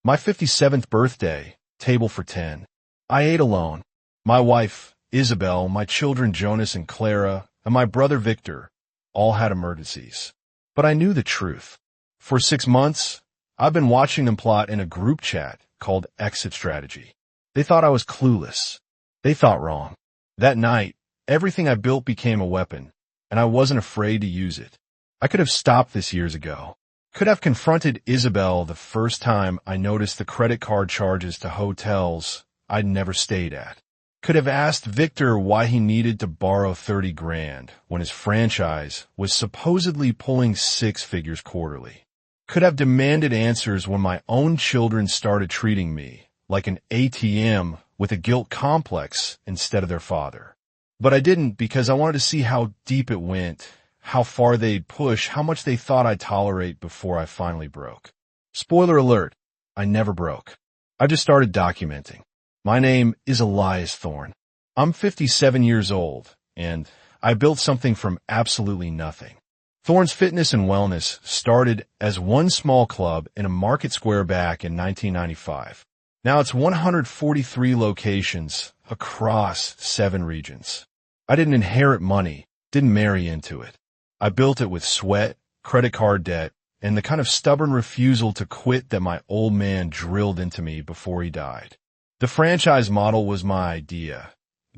My 57th birthday, table for 10. I ate alone. My wife, Isabel, my children Jonas and Clara, and my brother Victor all had emergencies. But I knew the truth. For 6 months, I've been watching them plot in a group chat called Exit Strategy. They thought I was clueless. They thought wrong. That night, everything I built became a weapon, and I wasn't afraid to use it. I could have stopped this years ago. Could have confronted Isabel the first time I noticed the credit card charges to hotels I'd never stayed at. Could have asked Victor why he needed to borrow 30 grand when his franchise was supposedly pulling 6 figures quarterly. Could have demanded answers when my own children started treating me like an ATM with a guilt complex instead of their father. But I didn't because I wanted to see how deep it went, how far they'd push, how much they thought I'd tolerate before I finally broke. Spoiler alert, I never broke. I just started documenting. My name is Elias Thorne. I'm 57 years old, and I built something from absolutely nothing. Thorne's Fitness and Wellness started as one small club in a market square back in 1995. Now it's 143 locations across 7 regions. I didn't inherit money, didn't marry into it. I built it with sweat, credit card debt, and the kind of stubborn refusal to quit that my old man drilled into me before he died. The franchise model was my idea.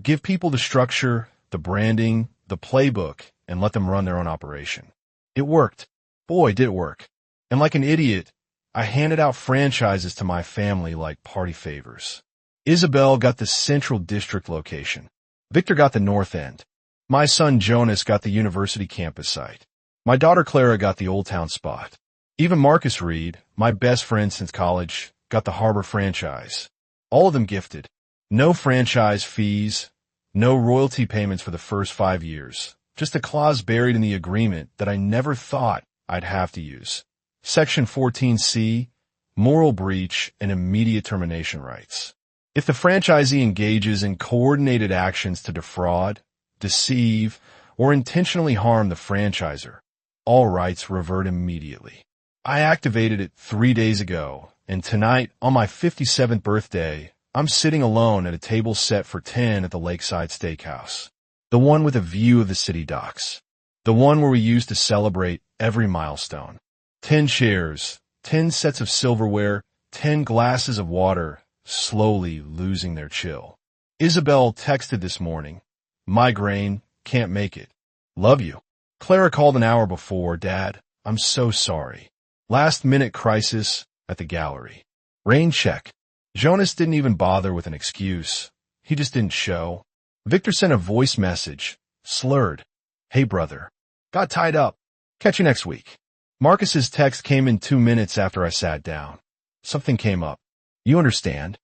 Give people the structure, the branding, the playbook, and let them run their own operation. It worked. Boy, did it work. And like an idiot, I handed out franchises to my family like party favors. Isabel got the Central District location. Victor got the North End. My son Jonas got the university campus site. My daughter Clara got the Old Town spot. Even Marcus Reed, my best friend since college, got the Harbor franchise. All of them gifted. No franchise fees, no royalty payments for the first 5 years. Just a clause buried in the agreement that I never thought I'd have to use. Section 14C, moral breach and immediate termination rights. If the franchisee engages in coordinated actions to defraud, deceive, or intentionally harm the franchisor, all rights revert immediately. I activated it 3 days ago, and tonight, on my 57th birthday, I'm sitting alone at a table set for 10 at the Lakeside Steakhouse. The one with a view of the city docks. The one where we used to celebrate every milestone. 10 chairs, 10 sets of silverware, 10 glasses of water, slowly losing their chill. Isabel texted this morning. Migraine, can't make it. Love you. Clara called an hour before. Dad, I'm so sorry. Last minute crisis at the gallery. Rain check. Jonas didn't even bother with an excuse. He just didn't show. Victor sent a voice message, slurred. Hey brother. Got tied up. Catch you next week. Marcus's text came in 2 minutes after I sat down. Something came up. You understand?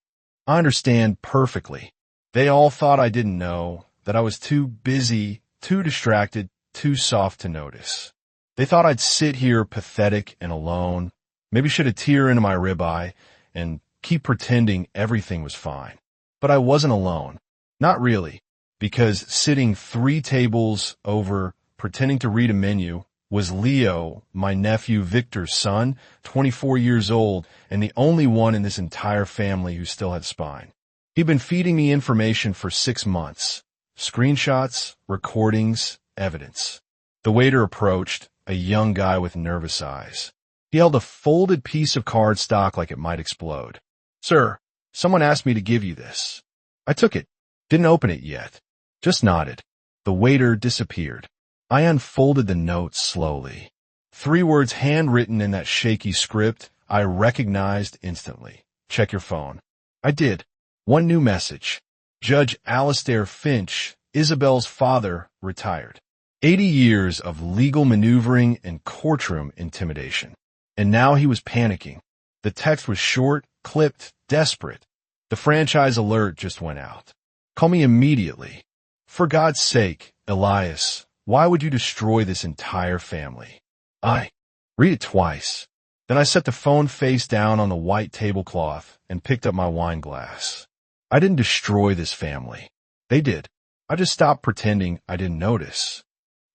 I understand perfectly. They all thought I didn't know, that I was too busy, too distracted, too soft to notice. They thought I'd sit here pathetic and alone, maybe shed a tear into my ribeye, and keep pretending everything was fine. But I wasn't alone. Not really, because sitting 3 tables over, pretending to read a menu, was Leo, my nephew Victor's son, 24 years old, and the only one in this entire family who still had spine. He'd been feeding me information for 6 months. Screenshots, recordings, evidence. The waiter approached, a young guy with nervous eyes. He held a folded piece of cardstock like it might explode. Sir, someone asked me to give you this. I took it. Didn't open it yet. Just nodded. The waiter disappeared. I unfolded the note slowly. 3 words handwritten in that shaky script I recognized instantly. Check your phone. I did. One new message. Judge Alastair Finch, Isabel's father, retired. 80 years of legal maneuvering and courtroom intimidation. And now he was panicking. The text was short, clipped, desperate. The franchise alert just went out. Call me immediately. For God's sake, Elias, why would you destroy this entire family? Read it twice. Then I set the phone face down on the white tablecloth and picked up my wine glass. I didn't destroy this family. They did. I just stopped pretending I didn't notice.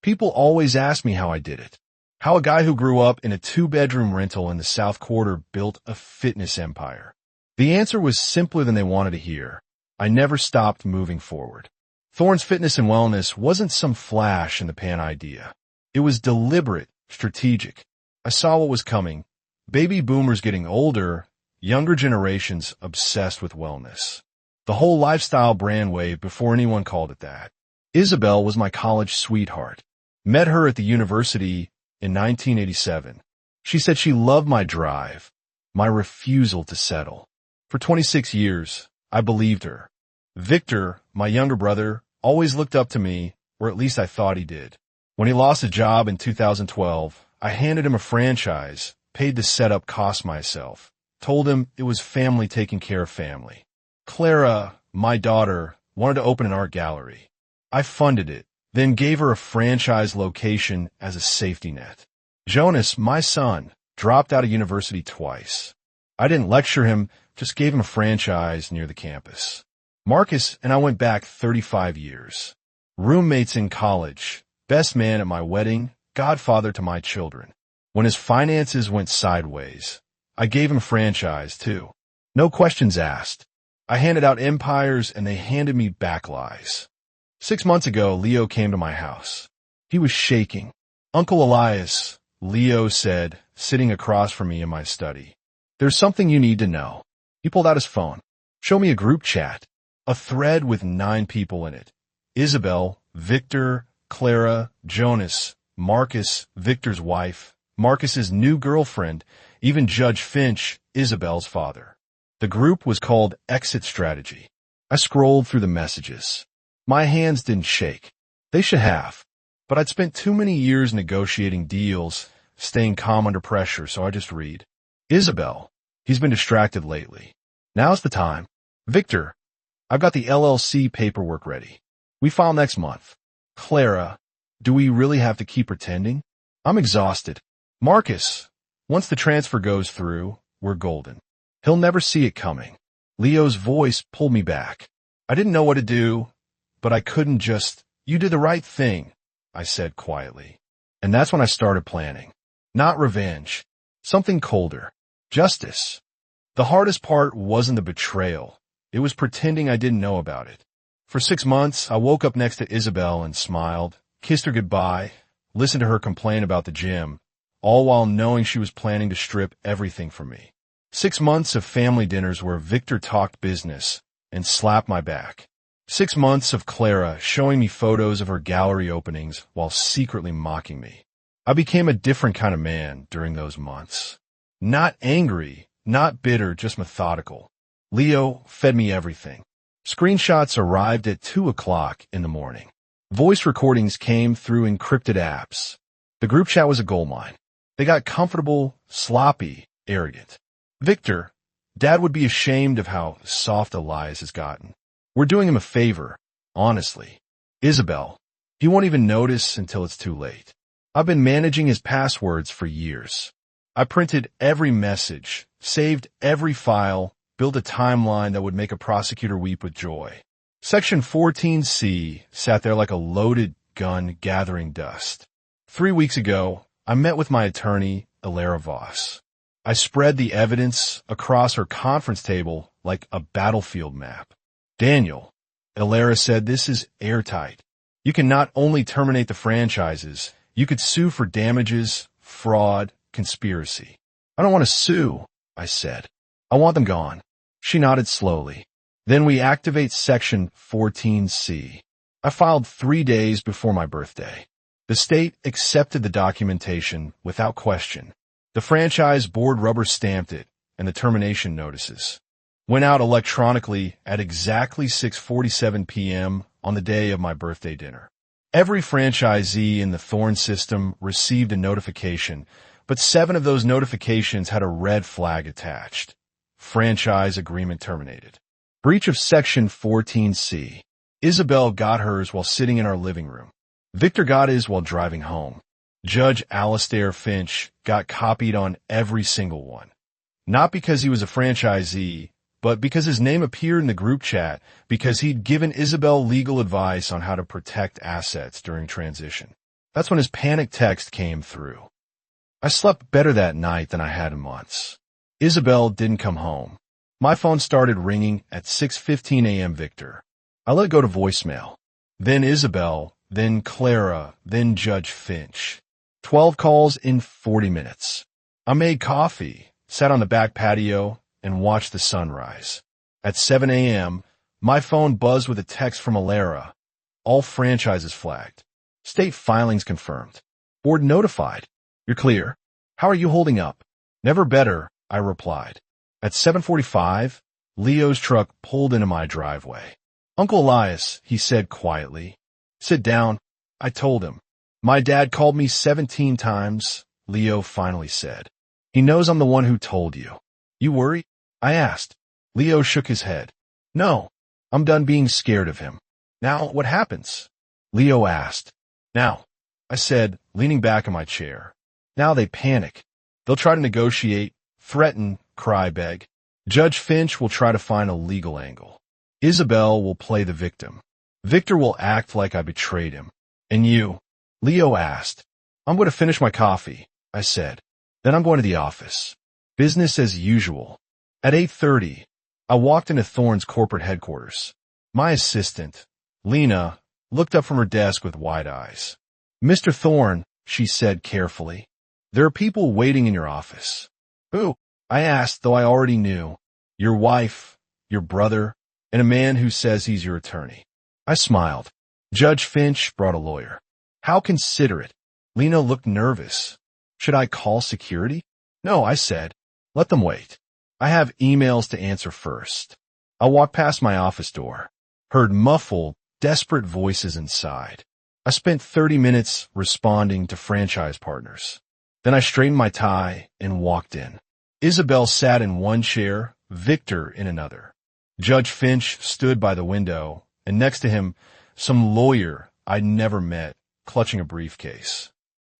People always ask me how I did it. How a guy who grew up in a two-bedroom rental in the South Quarter built a fitness empire. The answer was simpler than they wanted to hear. I never stopped moving forward. Thorne's Fitness and Wellness wasn't some flash-in-the-pan idea. It was deliberate, strategic. I saw what was coming. Baby boomers getting older, younger generations obsessed with wellness. The whole lifestyle brand wave before anyone called it that. Isabel was my college sweetheart. Met her at the university in 1987. She said she loved my drive, my refusal to settle. For 26 years, I believed her. Victor, my younger brother, always looked up to me, or at least I thought he did. When he lost a job in 2012, I handed him a franchise, paid the setup cost myself, told him it was family taking care of family. Clara, my daughter, wanted to open an art gallery. I funded it, then gave her a franchise location as a safety net. Jonas, my son, dropped out of university twice. I didn't lecture him, just gave him a franchise near the campus. Marcus and I went back 35 years. Roommates in college, best man at my wedding, godfather to my children. When his finances went sideways, I gave him a franchise too. No questions asked. I handed out empires and they handed me back lies. 6 months ago, Leo came to my house. He was shaking. Uncle Elias, Leo said, sitting across from me in my study. There's something you need to know. He pulled out his phone. Show me a group chat. A thread with 9 people in it. Isabel, Victor, Clara, Jonas, Marcus, Victor's wife, Marcus's new girlfriend, even Judge Finch, Isabel's father. The group was called Exit Strategy. I scrolled through the messages. My hands didn't shake. They should have. But I'd spent too many years negotiating deals, staying calm under pressure, so I just read. Isabel, he's been distracted lately. Now's the time. Victor, I've got the LLC paperwork ready. We file next month. Clara, do we really have to keep pretending? I'm exhausted. Marcus, once the transfer goes through, we're golden. He'll never see it coming. Leo's voice pulled me back. I didn't know what to do, but I couldn't just, you did the right thing, I said quietly. And that's when I started planning. Not revenge. Something colder. Justice. The hardest part wasn't the betrayal. It was pretending I didn't know about it. For 6 months, I woke up next to Isabel and smiled, kissed her goodbye, listened to her complain about the gym, all while knowing she was planning to strip everything from me. 6 months of family dinners where Victor talked business and slapped my back. 6 months of Clara showing me photos of her gallery openings while secretly mocking me. I became a different kind of man during those months. Not angry, not bitter, just methodical. Leo fed me everything. Screenshots arrived at 2 o'clock in the morning. Voice recordings came through encrypted apps. The group chat was a goldmine. They got comfortable, sloppy, arrogant. Victor, Dad would be ashamed of how soft Elias has gotten. We're doing him a favor, honestly. Isabel, he won't even notice until it's too late. I've been managing his passwords for years. I printed every message, saved every file, built a timeline that would make a prosecutor weep with joy. Section 14C sat there like a loaded gun gathering dust. 3 weeks ago, I met with my attorney, Elara Voss. I spread the evidence across her conference table like a battlefield map. Daniel, Elara said, this is airtight. You can not only terminate the franchises, you could sue for damages, fraud, conspiracy. I don't want to sue, I said. I want them gone. She nodded slowly. Then we activate Section 14C. I filed 3 days before my birthday. The state accepted the documentation without question. The franchise board rubber-stamped it, and the termination notices went out electronically at exactly 6:47 p.m. on the day of my birthday dinner. Every franchisee in the Thorne system received a notification, but 7 of those notifications had a red flag attached. Franchise agreement terminated. Breach of Section 14C. Isabel got hers while sitting in our living room. Victor got his while driving home. Judge Alastair Finch got copied on every single one. Not because he was a franchisee, but because his name appeared in the group chat, because he'd given Isabel legal advice on how to protect assets during transition. That's when his panic text came through. I slept better that night than I had in months. Isabel didn't come home. My phone started ringing at 6:15 a.m. Victor. I let it go to voicemail. Then Isabel, then Clara, then Judge Finch. 12 calls in 40 minutes. I made coffee, sat on the back patio, and watched the sunrise. At 7 a.m., my phone buzzed with a text from Alara. All franchises flagged. State filings confirmed. Board notified. You're clear. How are you holding up? Never better, I replied. At 7:45, Leo's truck pulled into my driveway. Uncle Elias, he said quietly. Sit down, I told him. My dad called me 17 times, Leo finally said. He knows I'm the one who told you. You worry? I asked. Leo shook his head. No, I'm done being scared of him. Now, what happens? Leo asked. Now, I said, leaning back in my chair. Now they panic. They'll try to negotiate, threaten, cry, beg. Judge Finch will try to find a legal angle. Isabel will play the victim. Victor will act like I betrayed him. And you? Leo asked. I'm going to finish my coffee, I said. Then I'm going to the office. Business as usual. At 8:30, I walked into Thorne's corporate headquarters. My assistant, Lena, looked up from her desk with wide eyes. Mr. Thorne, she said carefully, there are people waiting in your office. Who? I asked, though I already knew. Your wife, your brother, and a man who says he's your attorney. I smiled. Judge Finch brought a lawyer. How considerate. Lena looked nervous. Should I call security? No, I said. Let them wait. I have emails to answer first. I walked past my office door, heard muffled, desperate voices inside. I spent 30 minutes responding to franchise partners. Then I straightened my tie and walked in. Isabel sat in one chair, Victor in another. Judge Finch stood by the window, and next to him, some lawyer I'd never met, clutching a briefcase.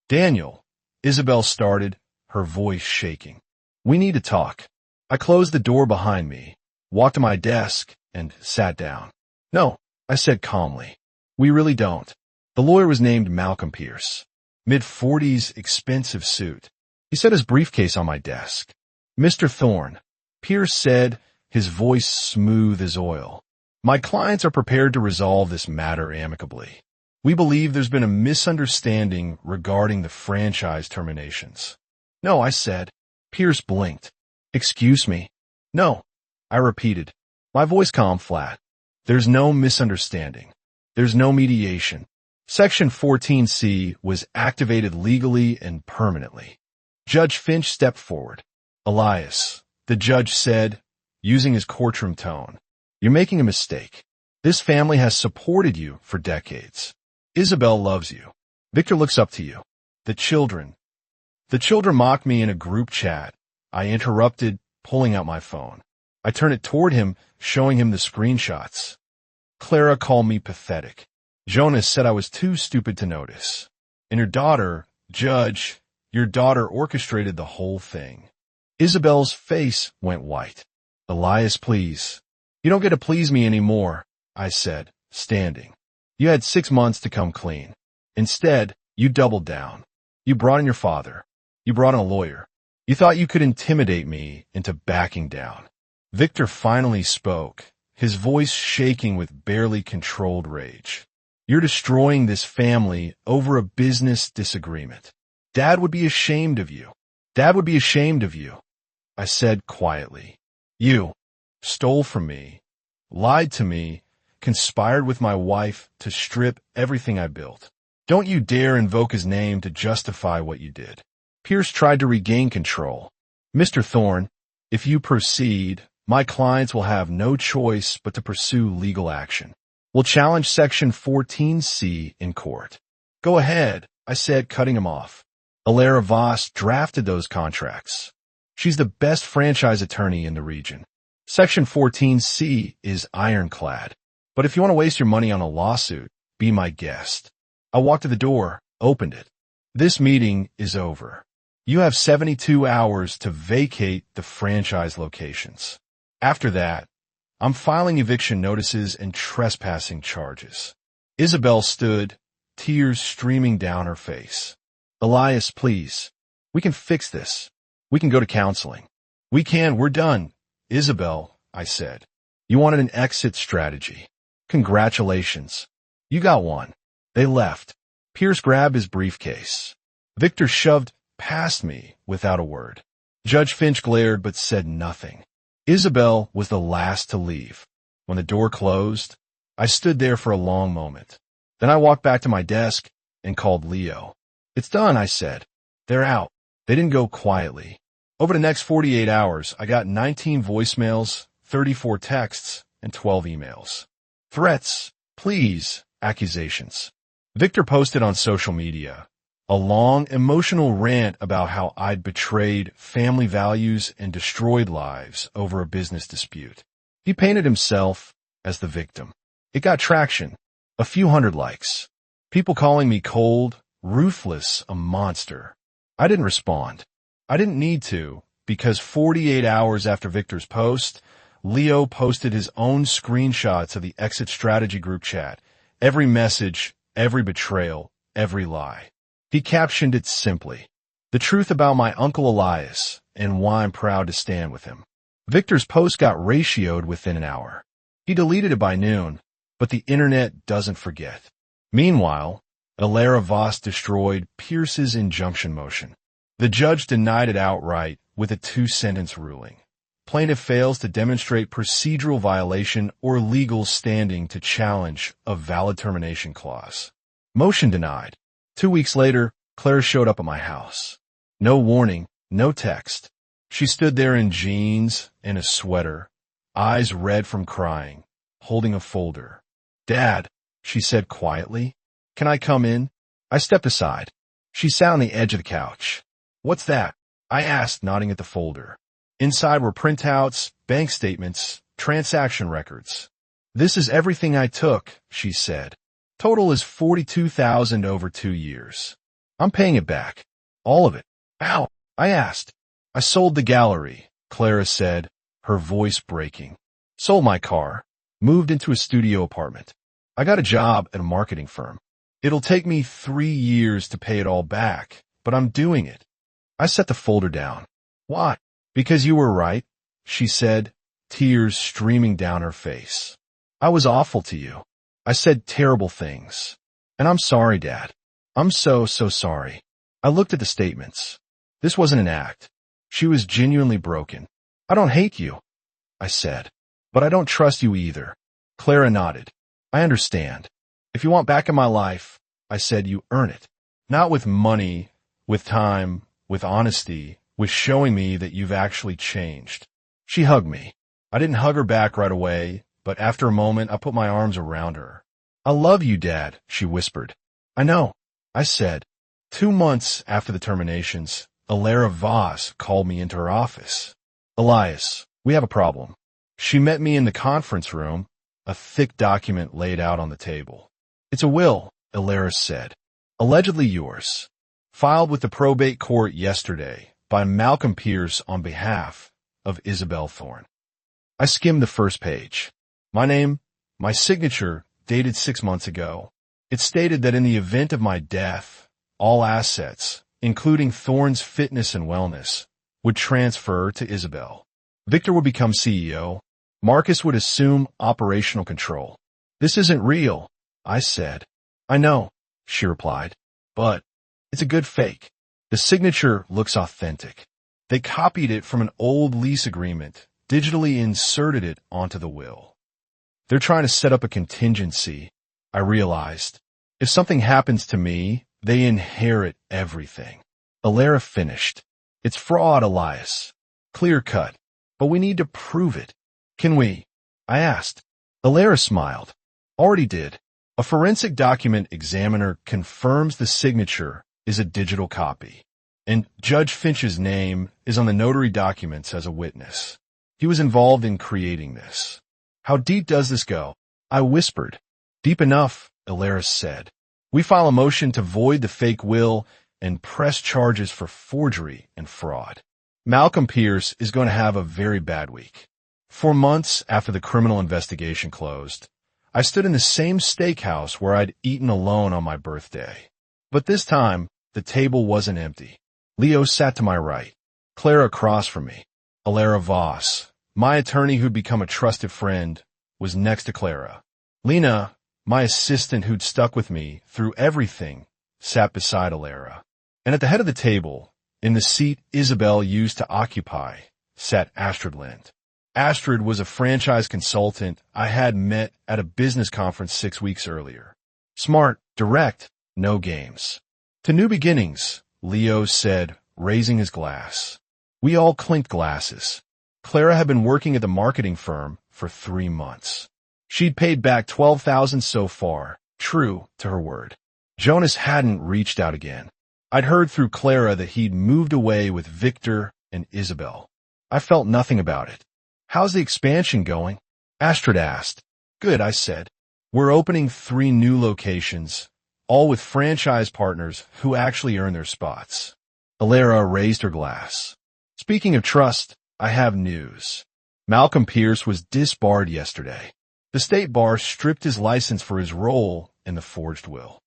Daniel, Isabel started, her voice shaking. We need to talk. I closed the door behind me, walked to my desk, and sat down. No, I said calmly. We really don't. The lawyer was named Malcolm Pierce. Mid-40s, expensive suit. He set his briefcase on my desk. Mr. Thorne, Pierce said, his voice smooth as oil. My clients are prepared to resolve this matter amicably. We believe there's been a misunderstanding regarding the franchise terminations. No, I said. Pierce blinked. Excuse me. No, I repeated, my voice calm flat. There's no misunderstanding. There's no mediation. Section 14C was activated legally and permanently. Judge Finch stepped forward. Elias, the judge said, using his courtroom tone, you're making a mistake. This family has supported you for decades. Isabel loves you. Victor looks up to you. The children mocked me in a group chat. I interrupted, pulling out my phone. I turned it toward him, showing him the screenshots. Clara called me pathetic. Jonas said I was too stupid to notice. And your daughter, Judge, your daughter orchestrated the whole thing. Isabel's face went white. Elias, please. You don't get to please me anymore, I said, standing. You had 6 months to come clean. Instead, you doubled down. You brought in your father. You brought in a lawyer. You thought you could intimidate me into backing down. Victor finally spoke, his voice shaking with barely controlled rage. You're destroying this family over a business disagreement. Dad would be ashamed of you. Dad would be ashamed of you. I said quietly. You stole from me, lied to me, conspired with my wife to strip everything I built. Don't you dare invoke his name to justify what you did. Pierce tried to regain control. Mr. Thorne, if you proceed, my clients will have no choice but to pursue legal action. We'll challenge Section 14C in court. Go ahead, I said, cutting him off. Alara Voss drafted those contracts. She's the best franchise attorney in the region. Section 14C is ironclad. But if you want to waste your money on a lawsuit, be my guest. I walked to the door, opened it. This meeting is over. You have 72 hours to vacate the franchise locations. After that, I'm filing eviction notices and trespassing charges. Isabel stood, tears streaming down her face. Elias, please. We can fix this. We can go to counseling. We're done. Isabel, I said. You wanted an exit strategy. Congratulations. You got one. They left. Pierce grabbed his briefcase. Victor shoved past me without a word. Judge Finch glared but said nothing. Isabel was the last to leave. When the door closed, I stood there for a long moment. Then I walked back to my desk and called Leo. It's done, I said. They're out. They didn't go quietly. Over the next 48 hours, I got 19 voicemails, 34 texts, and 12 emails. Threats, pleas, accusations. Victor posted on social media a long, emotional rant about how I'd betrayed family values and destroyed lives over a business dispute. He painted himself as the victim. It got traction, a few hundred likes. People calling me cold, ruthless, a monster. I didn't respond. I didn't need to, because 48 hours after Victor's post, Leo posted his own screenshots of the Exit Strategy group chat. Every message, every betrayal, every lie. He captioned it simply, "The truth about my Uncle Elias and why I'm proud to stand with him." Victor's post got ratioed within an hour. He deleted it by noon, but the internet doesn't forget. Meanwhile, Alara Voss destroyed Pierce's injunction motion. The judge denied it outright with a 2-sentence ruling. Plaintiff fails to demonstrate procedural violation or legal standing to challenge a valid termination clause. Motion denied. 2 weeks later, Clara showed up at my house. No warning, no text. She stood there in jeans and a sweater, eyes red from crying, holding a folder. "Dad," she said quietly, "can I come in?" I stepped aside. She sat on the edge of the couch. "What's that?" I asked, nodding at the folder. Inside were printouts, bank statements, transaction records. "This is everything I took," she said. "Total is $42,000 over 2 years. I'm paying it back. All of it." "How?" I asked. "I sold the gallery," Clara said, her voice breaking. "Sold my car. Moved into a studio apartment. I got a job at a marketing firm. It'll take me 3 years to pay it all back, but I'm doing it." I set the folder down. "Why?" "Because you were right," she said, tears streaming down her face. "I was awful to you. I said terrible things. And I'm sorry, Dad. I'm so sorry." I looked at the statements. This wasn't an act. She was genuinely broken. "I don't hate you," I said. "But I don't trust you either." Clara nodded. "I understand. If you want back in my life," I said, "you earn it. Not with money, with time, with honesty, with showing me that you've actually changed." She hugged me. I didn't hug her back right away, but after a moment I put my arms around her. "I love you, Dad," she whispered. "I know," I said. 2 months after the terminations, Alara Voss called me into her office. "Elias, we have a problem." She met me in the conference room, a thick document laid out on the table. "It's a will," Alara said. "Allegedly yours. Filed with the probate court yesterday by Malcolm Pierce on behalf of Isabel Thorne." I skimmed the first page. My name, my signature, dated 6 months ago. It stated that in the event of my death, all assets, including Thorne's fitness and wellness, would transfer to Isabel. Victor would become CEO. Marcus would assume operational control. "This isn't real," I said. "I know," she replied, "but it's a good fake. The signature looks authentic. They copied it from an old lease agreement, digitally inserted it onto the will. They're trying to set up a contingency," I realized. "If something happens to me, they inherit everything." Alara finished. "It's fraud, Elias. Clear cut. But we need to prove it. Can we?" I asked. Alara smiled. "Already did. A forensic document examiner confirms the signature is a digital copy, and Judge Finch's name is on the notary documents as a witness. He was involved in creating this." "How deep does this go?" I whispered. "Deep enough," Alara said. "We file a motion to void the fake will and press charges for forgery and fraud. Malcolm Pierce is going to have a very bad week." 4 months after the criminal investigation closed, I stood in the same steakhouse where I'd eaten alone on my birthday. But this time, the table wasn't empty. Leo sat to my right. Clara across from me. Alara Voss, my attorney who'd become a trusted friend, was next to Clara. Lena, my assistant who'd stuck with me through everything, sat beside Alara. And at the head of the table, in the seat Isabel used to occupy, sat Astrid Lind. Astrid was a franchise consultant I had met at a business conference 6 weeks earlier. Smart, direct, no games. To new beginnings, Leo said, raising his glass. We all clinked glasses. Clara had been working at the marketing firm for 3 months. She'd paid back $12,000 so far, true to her word. Jonas hadn't reached out again. I'd heard through Clara that he'd moved away with Victor and Isabel. I felt nothing about it. How's the expansion going? Astrid asked. Good, I said. We're opening 3 new locations, all with franchise partners who actually earn their spots. Alara raised her glass. Speaking of trust, I have news. Malcolm Pierce was disbarred yesterday. The state bar stripped his license for his role in the forged will.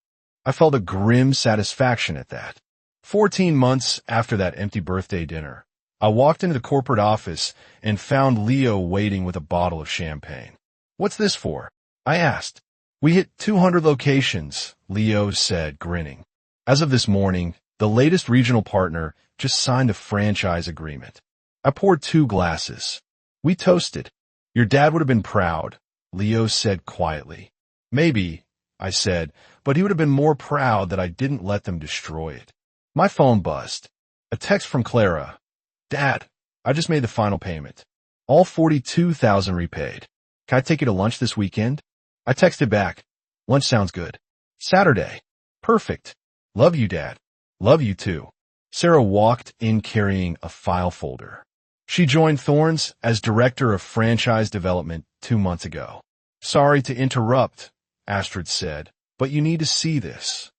I felt a grim satisfaction at that. 14 months after that empty birthday dinner, I walked into the corporate office and found Leo waiting with a bottle of champagne. What's this for? I asked. We hit 200 locations, Leo said, grinning. As of this morning, the latest regional partner just signed a franchise agreement. I poured 2 glasses. We toasted. Your dad would have been proud, Leo said quietly. Maybe, I said, but he would have been more proud that I didn't let them destroy it. My phone buzzed. A text from Clara. Dad, I just made the final payment. All $42,000 repaid. Can I take you to lunch this weekend? I texted back. Lunch sounds good. Saturday. Perfect. Love you, Dad. Love you too. Sarah walked in carrying a file folder. She joined Thorns as Director of Franchise Development 2 months ago. Sorry to interrupt, Astrid said, but you need to see this.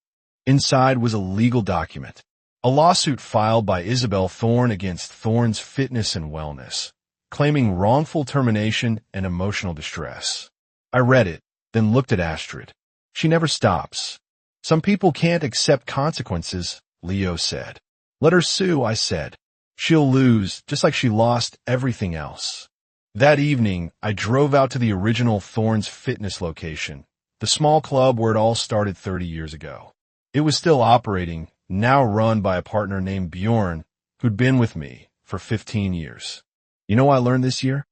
Inside was a legal document. A lawsuit filed by Isabel Thorne against Thorne's Fitness and Wellness, claiming wrongful termination and emotional distress. I read it, then looked at Astrid. She never stops. Some people can't accept consequences, Leo said. Let her sue, I said. She'll lose, just like she lost everything else. That evening, I drove out to the original Thorne's Fitness location, the small club where it all started 30 years ago. It was still operating, now run by a partner named Bjorn, who'd been with me for 15 years. You know what I learned this year?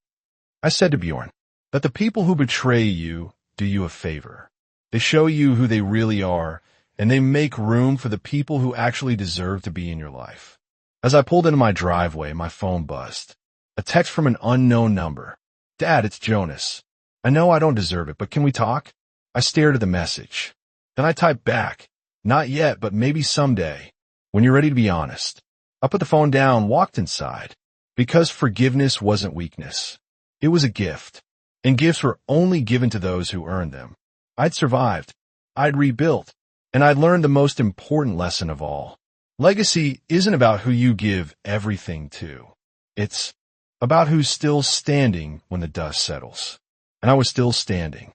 I said to Bjorn, that the people who betray you do you a favor. They show you who they really are, and they make room for the people who actually deserve to be in your life. As I pulled into my driveway, my phone buzzed. A text from an unknown number. Dad, it's Jonas. I know I don't deserve it, but can we talk? I stared at the message. Then I typed back. Not yet, but maybe someday, when you're ready to be honest. I put the phone down, walked inside, because forgiveness wasn't weakness. It was a gift, and gifts were only given to those who earned them. I'd survived, I'd rebuilt, and I'd learned the most important lesson of all. Legacy isn't about who you give everything to. It's about who's still standing when the dust settles. And I was still standing.